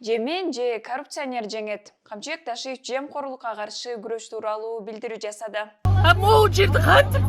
Жемен же коррупционер жеңет. Камчыбек Ташиев жемкорлукка каршы күрөш тууралуу билдирүү жасады. Могу жерди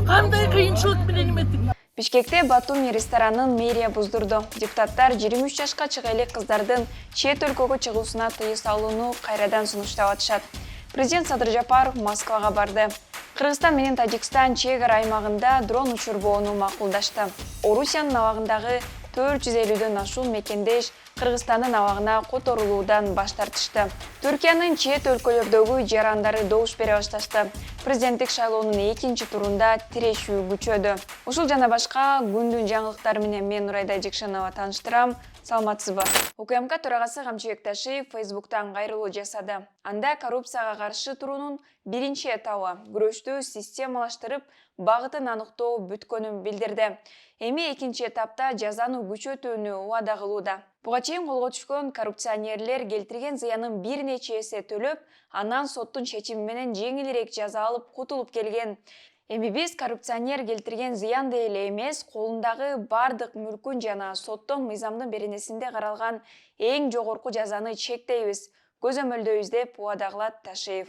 кандай кыйынчылык менен эметип. Бишкекте Батуми ресторанын мэрия буздурду. Депутаттар 23 жашка чыга элек кыздардын чет өлкөгө чыгуусуна тыюу салууну кайрадан сунуштап атышат. Президент Садыр Жапаров Москвага барды. Кыргызстан менен Тажикстан чек ара аймагында дрон учурбоону макулдашты. Орусиянын абагындагы 450дөн ашуун мекендеш Кыргызстандын абагына которулуудан баш тартышты. Түркиянын чет өлкөлөрдөгү жарандары добуш бере башташты. Президенттик шайлоонун экинчи турунда тирешүү күчөдү. Ушул жана башка күндүн жаңылыктары менен мен Нурайда Жекшенова тааныштырам. Саламатсызбы? УКМК төрагасы Камчыбек Ташиев Фейсбуктан кайрылуу жасады. Анда коррупцияга каршы туруунун биринчи этабы күрөштү системалаштырып, багытын аныктоо бүткөнүн билдирди. Эми экинчи этапта жазаны күчөтүүнү убада кылууда. Буга чейин колго түшкөн коррупционерлер келтирген зыянын бир нече эсе төлөп, анан соттун чечими менен жеңилирээк жаза алып кутулуп келген. Эми биз коррупционер келтирген зыян эле эмес, колундагы бардык мүлкүн жана соттон мыйзамдын беренесинде каралган эң жогорку жазаны чектейбиз, көзөмөлдөйбүз деп убада кылат Ташиев.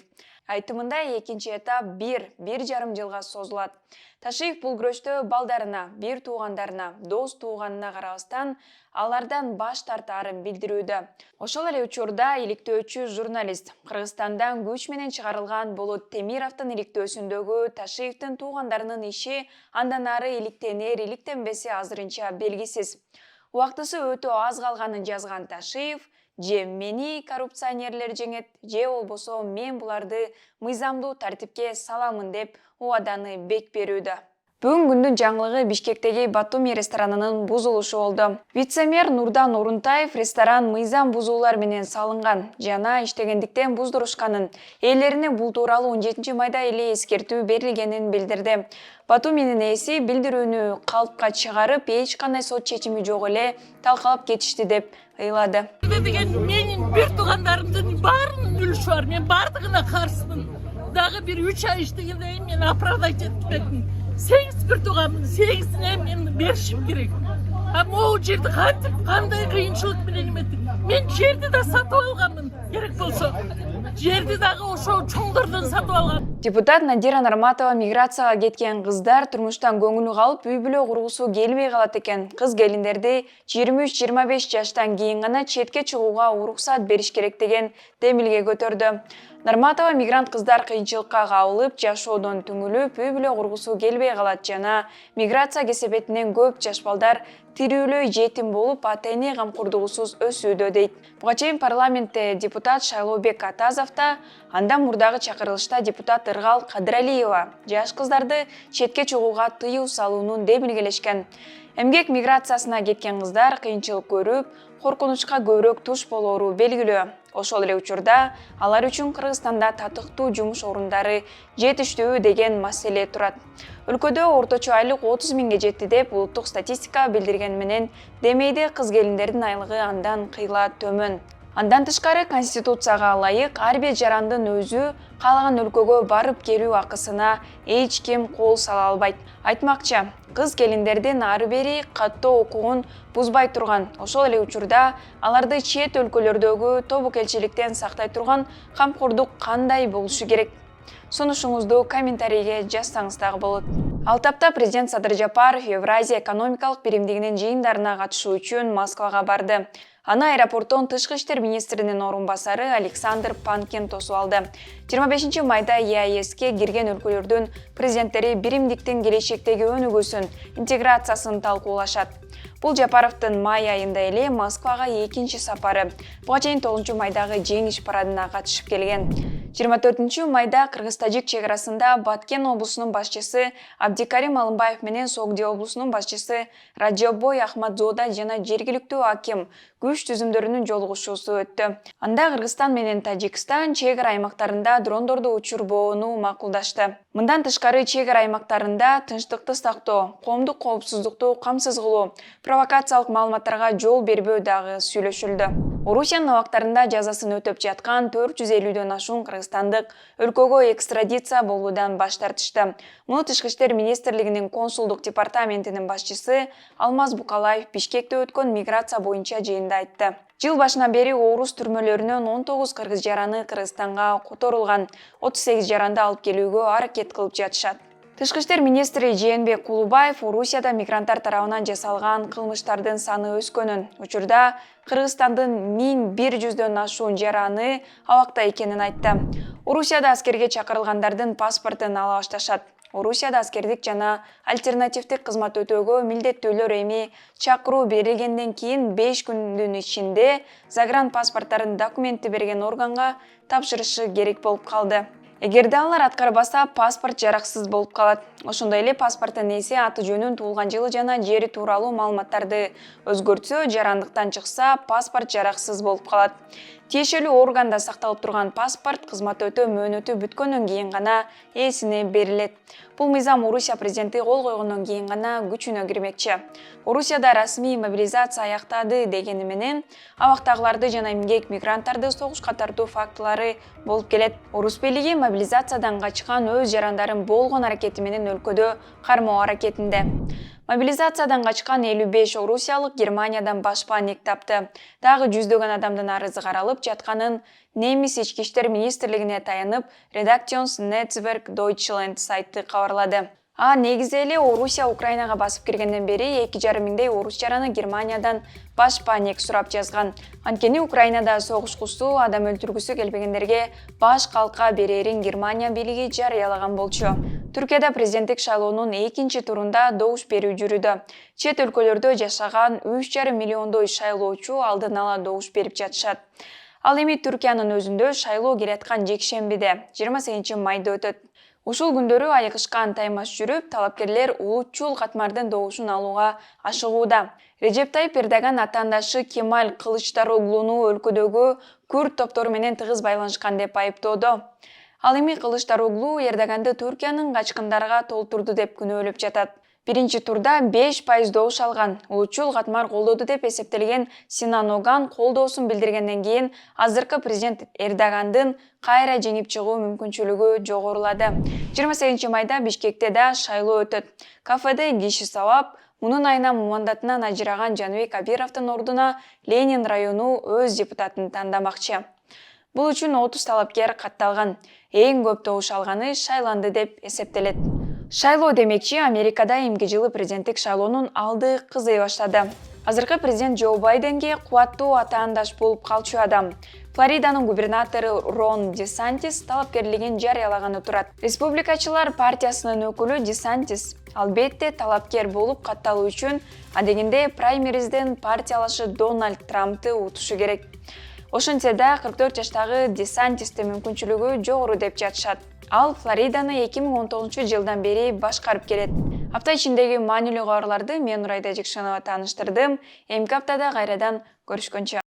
Айтымында экинчи этап 1–1,5 жылга созулат. Ташиев бул күрөштө балдарына, бир туугандарына, дос тууганына карабастан алардан баш тартаарын билдирүүдө. Ошол эле учурда иликтөөчү журналист Кыргызстандан күч менен чыгарылган Болот Темировдун иликтөөсүндөгү Ташиевдин туугандарынын иши андан ары иликтенер, иликтенбеси азырынча белгисиз. Убактысы өтө аз калганын жазган Ташиев же мени коррупционерлер жеңет, же болбосо мен буларды мыйзамдуу тартипке саламын деп убаданы бек берүүдө. Бүгүн күндүн жаңылыгы Бишкектеги Батуми ресторанынын бузулушу болду. Вице-мэр Нурдан Орунтаев ресторан мыйзам бузуулар менен салынган жана иштегендиктен буздурушканын, ээлерине бул тууралуу 17 майда эле эскертүү берилгенин билдирди. Батуминин ээси билдирүүнү калпка чыгарып, эч кандай сот чечими жок эле талкалап кетишти деп ыйлады. Менин бир туугандарымдын баарынын үлүшү бар. Мен бардыгына каршымын. Дагы бир 3 ай иштегенде мен оправдать этпедим. 8 бир тууганмын, 8-ине мен беришим керек. Могу жерди кандай кыйынчылык менен эметип. Мен жерди да сатып алганмын. Керек болсо. Жерди дагы ошо чоңдордон сатып алгам. Депутат Надира Нарматова миграцияга кеткен кыздар турмуштан көңүлү калып, үй-бүлө кургусу келбей калат экен. Кыз келиндерди 23–25 жаштан кийин гана четке чыгууга уруксат бериш керек деген демилге көтөрдү. Нарматова мигрант кыздар кыйынчылыкка кабылып, жашоодон түңүлүп, үй-бүлө кургусу келбей калат жана миграция кесепетинен көп жаш балдар тирүүлөй жетим болуп, ата-эне камкордугусуз өсүүдө дейт. Буга чейин парламентте депутат Шайлообек Атазов да, андан мурдагы чакырылышта депутат Ыргал Кадыралиева жаш кыздарды четке чыгууга тыюу салуунун демилгелешкен. Эмгек миграциясына кеткен кыздар кыйынчылык көрүп, коркунучка көбүрөөк туш болоору белгилүү. Ошол эле учурда алар үчүн Кыргызстанда татыктуу жумуш орундары жетиштүү деген маселе турат. Өлкөдө орточо айлык 30 миңге жетти деп улуттук статистика билдирген менен демейде кыз келиндердин айлыгы андан кыйла төмөн. Андан тышкары Конституцияга ылайык ар бир жарандын өзү каалаган өлкөгө барып келүү акысына эч ким кол сала албайт. Айтмакчы, кыз келиндердин ары бери каттоо укугун бузбай турган, ошол эле учурда аларды чет өлкөлөрдөгү тобокелчиликтен сактай турган камкордук кандай болушу керек? Сунушуңузду комментарийге жазсаңыз дагы болот. Ал тапта президент Садыр Жапаров Евразия экономикалык биримдигинин жыйындарына катышуу үчүн Москвага барды. Аны аэропорттон тышкы иштер министринин орун басары Александр Панкин тосуп алды. 25 майда ЕАЭСке кирген өлкөлөрдүн президенттери биримдиктин келечектеги өнүгүүсүн, интеграциясын талкуулашат. Бул Жапаровдун май айында эле Москвага экинчи сапары. Буга чейин 9 майдагы жеңиш парадына катышып келген. 24 майда Кыргыз-Тажик чек арасында Баткен облусунун башчысы Абдикарим Алымбаев менен Согди облусунун башчысы Раджаббой Ахмадзода жана жергиликтүү аким күч түзүмдөрүнүн жолугушуусу өттү. Анда Кыргызстан менен Тажикстан чек ара аймактарында дрондорду учурбоону макулдашты. Мындан тышкары чек ара аймактарында тынчтыкты сактоо, коомдук коопсуздукту камсыз кылуу, провокациялык маалыматтарга жол бербөө дагы сүйлөшүлдү. Орусиянын абактарында жазасын өтөп жаткан 450дөн ашуун кыргызстандык өлкөгө экстрадиция болуудан баш тартышты. Муну Тышкы иштер министрлигинин консулдук департаментинин башчысы Алмаз Букалаев Бишкекте өткөн миграция боюнча жыйында айтты. Жыл башынан бери орус түрмөлөрүнөн 19 кыргыз жараны Кыргызстанга которулган, 38 жаранды алып келүүгө аракет кылып жатышат. Тышкы иштер министри Жээнбек Кулубаев Орусияда мигранттар тарабынан жасалган кылмыштардын саны өскөнүн, учурда Кыргызстандын 1100дөн ашуун жараны абакта экенин айтты. Орусияда аскерге чакырылгандардын паспортун ала башташат. Орусияда аскердик жана альтернативдик кызмат өтөөгө милдеттүүлөр эми чакыруу берилгенден кийин 5 күндүн ичинде загран паспорттарын документти берген органга тапшырышы керек болуп калды. Эгерде алар аткарбаса, паспорт жараксыз болуп калат. Ошондой эле паспорттун ээси аты жөнүн, туулган жылы жана жери тууралуу маалыматтарды өзгөртсө, жарандыктан чыкса, паспорт жараксыз болуп калат. Тиешелүү органда сакталып турган паспорт кызмат өтөө мөөнөтү бүткөндөн кийин гана ээсине берилет. Бул мыйзам Орусия президенти кол койгондон кийин гана күчүнө кирмекчи. Орусияда расмий мобилизация аяктады дегени менен абактагыларды жана эмгек мигранттарды согушка тартуу фактылары болуп келет. Орус бийлиги мобилизациядан качкан өз жарандарын болгон аракети менен өлкөдө кармоо аракетинде. Мобилизациядан качкан 55 орусиялык Германиядан башпаанек тапты. Дагы жүздөгөн адамдын арызы каралып жатканын немис ички иштер министрлигине таянып, Redaktionsnetzwerk Deutschland сайты кабарлады. Негизи эле Орусия Украинага басып киргенден бери 2,5 миңдей орус жараны Германиядан башпаанек сурап жазган. Анткени Украинада согушкусу, адам өлтүргүсү келбегендерге баш калка берерин Германия бийлиги жарыялаган болчу. Түркияда президенттик шайлоонун экинчи турунда добуш берүү жүрүүдө. Чет өлкөлөрдө жашаган 3,5 миллиондой шайлоочу алдын ала добуш берип жатышат. Ал эми Түркиянын өзүндө шайлоо келаткан жекшембиде 28 майда өтөт. Ушул күндөрү айыгышкан таймаш жүрүп, талапкерлер улутчул катмардын добушун алууга ашыгууда. Режеп Тайып Эрдоган атаандашы Кемаль Кылычдароглуну өлкөдөгү күрд топтору менен тыгыз байланышкан деп айыптоодо. Ал эми Кылычдароглу Эрдоганды Түркиянын качкындарга толтурду деп күнөөлөп жатат. Биринчи турда 5% добуш алган. Улутчул катмар колдоду деп эсептелген Синан Оган колдоосун билдиргенден кийин азыркы президент Эрдогандын кайра жеңип чыгуу мүмкүнчүлүгү жогорулады. 28 майда Бишкекте да шайлоо өтөт. Кафеде киши сабап, мунун айынан мандатынан ажыраган Жаныбек Абировдун ордуна Ленин району өз депутатын тандамакчы. Бул үчүн 30 талапкер катталган. Эң көп добуш алганы шайланды деп эсептелет. Шайлоо демекчи, Америкада эмки жылы президенттик шайлоонун алды кызый баштады. Азыркы президент Джо Байденге кубаттуу атаандаш болуп калчу адам. Флориданын губернатору Рон Десантис талапкерлигин жарыялаганы турат. Республикачылар партиясынын өкүлү Десантис албетте талапкер болуп катталуу үчүн адегенде праймеризден партиялашы Дональд Трампты утушу керек. Ошентсе да 44 жаштагы Десантистин мүмкүнчүлүгү жогору деп жатышат. Ал Флориданы 2019 жылдан бери башкарып келет. Апта ичиндеги маанилүү кабарларды мен Нурайда Жекшенова тааныштырдым. Эмки аптада кайрадан көрүшкөнчө.